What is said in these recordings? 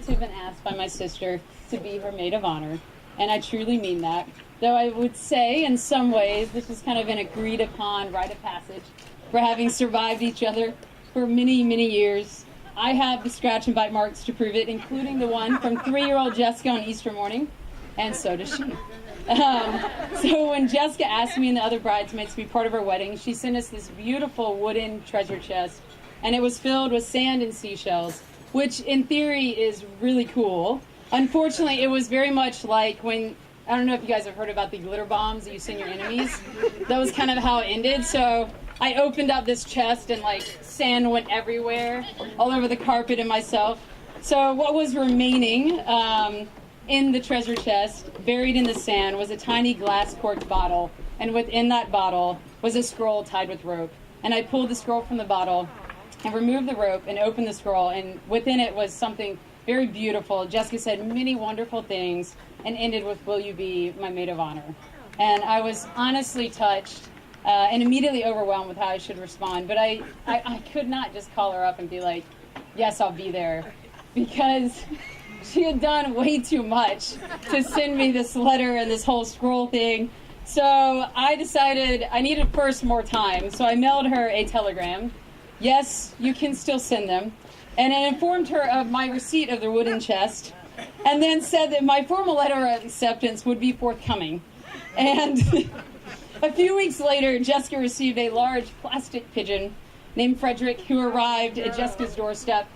honored to have been asked by my sister to be her maid of honor, and I truly mean that. Though I would say, in some ways, this was kind of an agreed-upon rite of passage for having survived each other for many, many years. I have the scratch and bite marks to prove it, including the one from 3-year-old Jessica on Easter morning, and so does she. So when Jessica asked me and the other bridesmaids to be part of her wedding, she sent us this beautiful wooden treasure chest, and it was filled with sand and seashells, which in theory is really cool. Unfortunately, it was very much like when, I don't know if you guys have heard about the glitter bombs that you send your enemies. That was kind of how it ended. So I opened up this chest and like sand went everywhere, all over the carpet and myself. So what was remaining in the treasure chest, buried in the sand, was a tiny glass corked bottle. And within that bottle was a scroll tied with rope. And I pulled the scroll from the bottle and removed the rope and opened the scroll. And within it was something very beautiful. Jessica said many wonderful things and ended with, "Will you be my maid of honor?" And I was honestly touched and immediately overwhelmed with how I should respond. But I could not just call her up and be like, "Yes, I'll be there," because she had done way too much to send me this letter and this whole scroll thing. So I decided I needed first more time. So I mailed her a telegram. Yes, you can still send them. And I informed her of my receipt of the wooden chest, and then said that my formal letter of acceptance would be forthcoming. And a few weeks later, Jessica received a large plastic pigeon named Frederick, who arrived at Jessica's doorstep.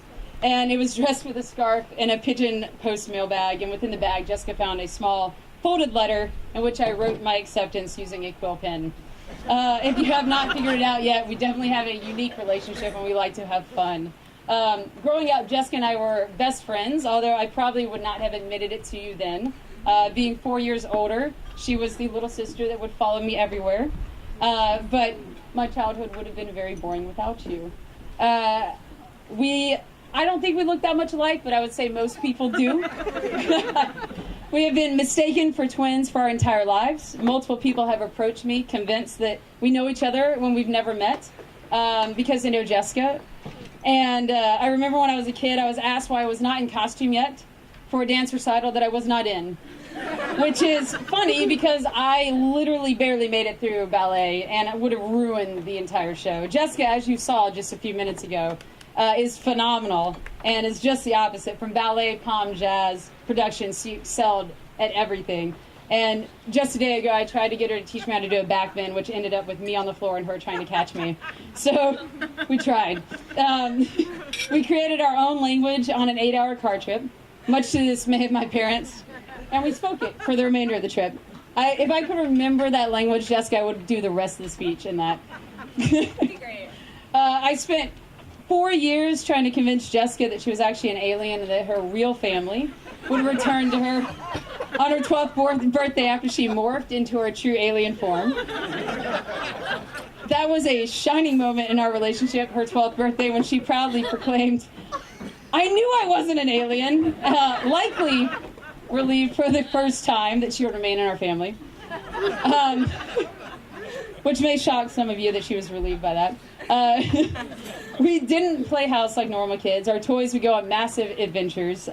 And it was dressed with a scarf and a pigeon post mail bag. And within the bag, Jessica found a small folded letter in which I wrote my acceptance using a quill pen. If you have not figured it out yet, we definitely have a unique relationship and we like to have fun. Growing up, Jessica and I were best friends, although I probably would not have admitted it to you then. Being 4 years older, she was the little sister that would follow me everywhere. But my childhood would have been very boring without you. I don't think we look that much alike, but I would say most people do. We have been mistaken for twins for our entire lives. Multiple people have approached me, convinced that we know each other when we've never met, because they know Jessica. And I remember when I was a kid, I was asked why I was not in costume yet for a dance recital that I was not in. Which is funny because I literally barely made it through ballet, and it would have ruined the entire show. Jessica, as you saw just a few minutes ago, is phenomenal and is just the opposite. From ballet, pom, jazz, production, she excelled at everything. And just a day ago, I tried to get her to teach me how to do a back bend, which ended up with me on the floor and her trying to catch me. So we tried. We created our own language on an 8-hour car trip, much to the dismay of my parents, and we spoke it for the remainder of the trip. If I could remember that language, Jessica, I would do the rest of the speech in that. That'd be great. I spent 4 years trying to convince Jessica that she was actually an alien and that her real family would return to her on her 12th birthday after she morphed into her true alien form. That was a shining moment in our relationship, her 12th birthday, when she proudly proclaimed, "I knew I wasn't an alien," likely relieved for the first time that she would remain in our family. Which may shock some of you that she was relieved by that. We didn't play house like normal kids. Our toys would go on massive adventures,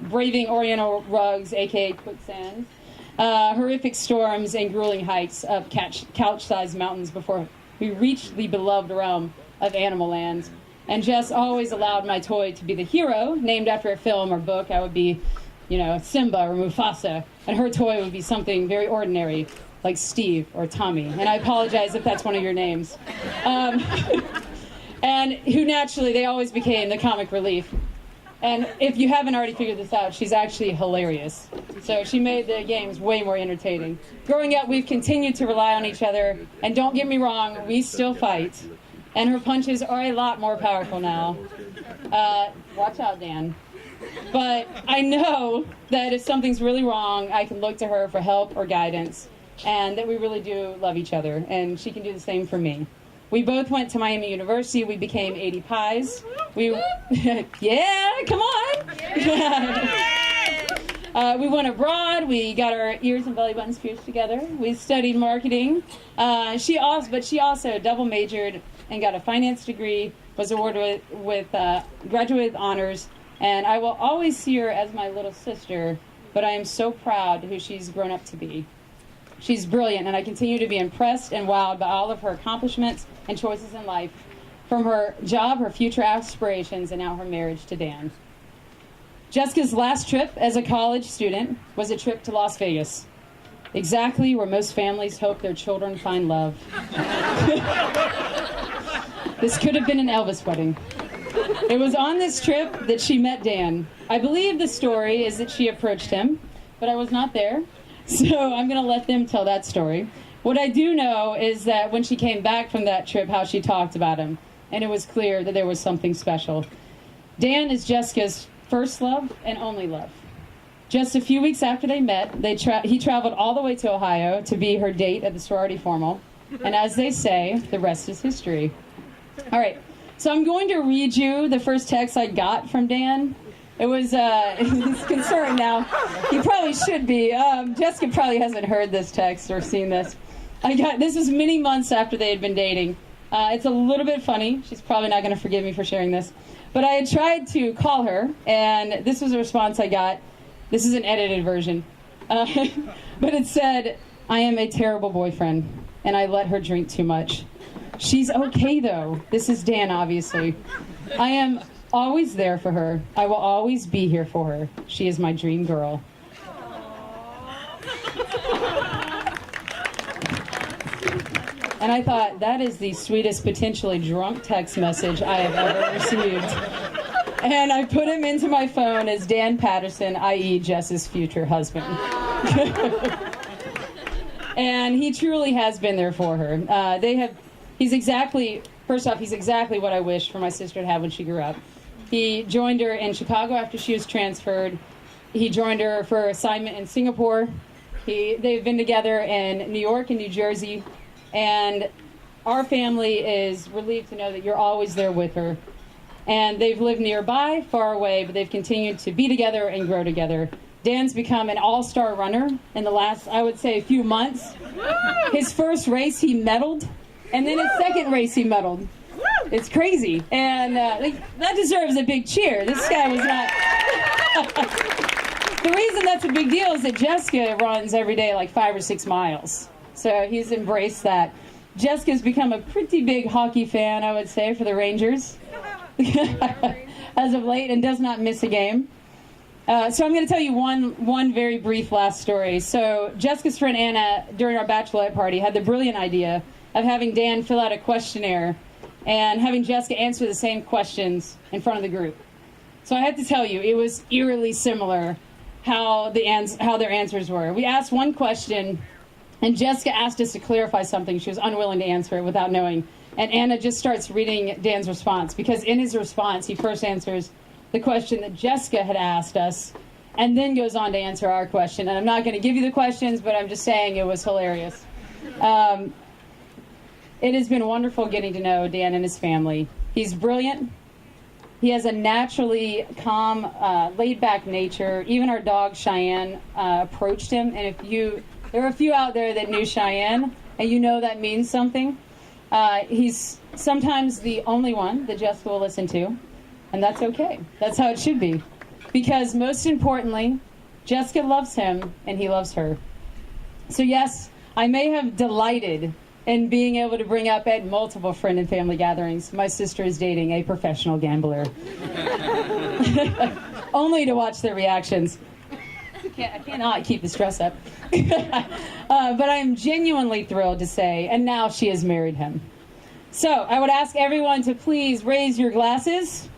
braving oriental rugs, aka quicksands, horrific storms, and grueling hikes up couch-sized mountains before we reached the beloved realm of Animal Land. And Jess always allowed my toy to be the hero, named after a film or book. I would be, Simba or Mufasa, and her toy would be something very ordinary, like Steve or Tommy. And I apologize if that's one of your names. And who naturally, they always became the comic relief. And if you haven't already figured this out, she's actually hilarious. So she made the games way more entertaining. Growing up, we've continued to rely on each other. And don't get me wrong, we still fight. And her punches are a lot more powerful now. Watch out, Dan. But I know that if something's really wrong, I can look to her for help or guidance. And that we really do love each other. And she can do the same for me. We both went to Miami University. We became 80 pies. Yeah, come on. We went abroad. We got our ears and belly buttons pierced together. We studied marketing. She also double majored and got a finance degree, was awarded with graduate with honors, And I will always see her as my little sister, but I am so proud who she's grown up to be. She's brilliant, and I continue to be impressed and wowed by all of her accomplishments and choices in life, from her job, her future aspirations, and now her marriage to Dan. Jessica's last trip as a college student was a trip to Las Vegas, exactly where most families hope their children find love. This could have been an Elvis wedding. It was on this trip that she met Dan. I believe the story is that she approached him, but I was not there, so I'm going to let them tell that story. What I do know is that when she came back from that trip, how she talked about him, and it was clear that there was something special. Dan is Jessica's first love and only love. Just a few weeks after they met, he traveled all the way to Ohio to be her date at the sorority formal, and as they say, the rest is history. All right, so I'm going to read you the first text I got from Dan. It was, he's concerned now. He probably should be. Jessica probably hasn't heard this text or seen this. This was many months after they had been dating. It's a little bit funny. She's probably not going to forgive me for sharing this. But I had tried to call her, and this was a response I got. This is an edited version. But it said, "I am a terrible boyfriend, and I let her drink too much. She's okay, though." This is Dan, obviously. "I am always there for her. I will always be here for her. She is my dream girl." And I thought, that is the sweetest potentially drunk text message I have ever received. And I put him into my phone as Dan Patterson, i.e. Jess's future husband. And he truly has been there for her. He's exactly what I wished for my sister to have when she grew up. He joined her in Chicago after she was transferred. He joined her for assignment in Singapore. They've been together in New York and New Jersey. And our family is relieved to know that you're always there with her. And they've lived nearby, far away, but they've continued to be together and grow together. Dan's become an all-star runner in the last, I would say, few months. His first race, he medaled. And then his second race, he medaled. It's crazy. And that deserves a big cheer. This guy was not... The reason that's a big deal is that Jessica runs every day like 5 or 6 miles. So he's embraced that. Jessica's become a pretty big hockey fan, I would say, for the Rangers as of late, and does not miss a game. So I'm going to tell you one very brief last story. So Jessica's friend Anna, during our bachelorette party, had the brilliant idea of having Dan fill out a questionnaire and having Jessica answer the same questions in front of the group. So I have to tell you, it was eerily similar how their answers were. We asked one question, and Jessica asked us to clarify something. She was unwilling to answer it without knowing. And Anna just starts reading Dan's response, because in his response, he first answers the question that Jessica had asked us, and then goes on to answer our question. And I'm not going to give you the questions, but I'm just saying it was hilarious. It has been wonderful getting to know Dan and his family. He's brilliant. He has a naturally calm, laid-back nature. Even our dog, Cheyenne, approached him. And there are a few out there that knew Cheyenne, and you know that means something. He's sometimes the only one that Jessica will listen to, and that's okay. That's how it should be. Because most importantly, Jessica loves him, and he loves her. So yes, I may have delighted in being able to bring up at multiple friend and family gatherings, my sister is dating a professional gambler. Only to watch their reactions. I cannot keep the stress up. But I'm genuinely thrilled to say, and now she has married him. So I would ask everyone to please raise your glasses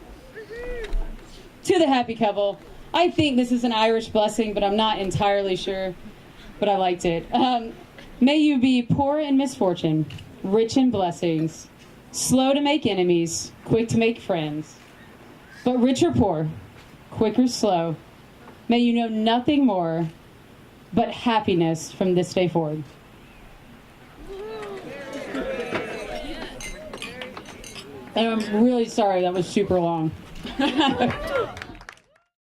to the happy couple. I think this is an Irish blessing, but I'm not entirely sure, but I liked it. May you be poor in misfortune, rich in blessings, slow to make enemies, quick to make friends. But rich or poor, quick or slow, may you know nothing more but happiness from this day forward. And I'm really sorry that was super long.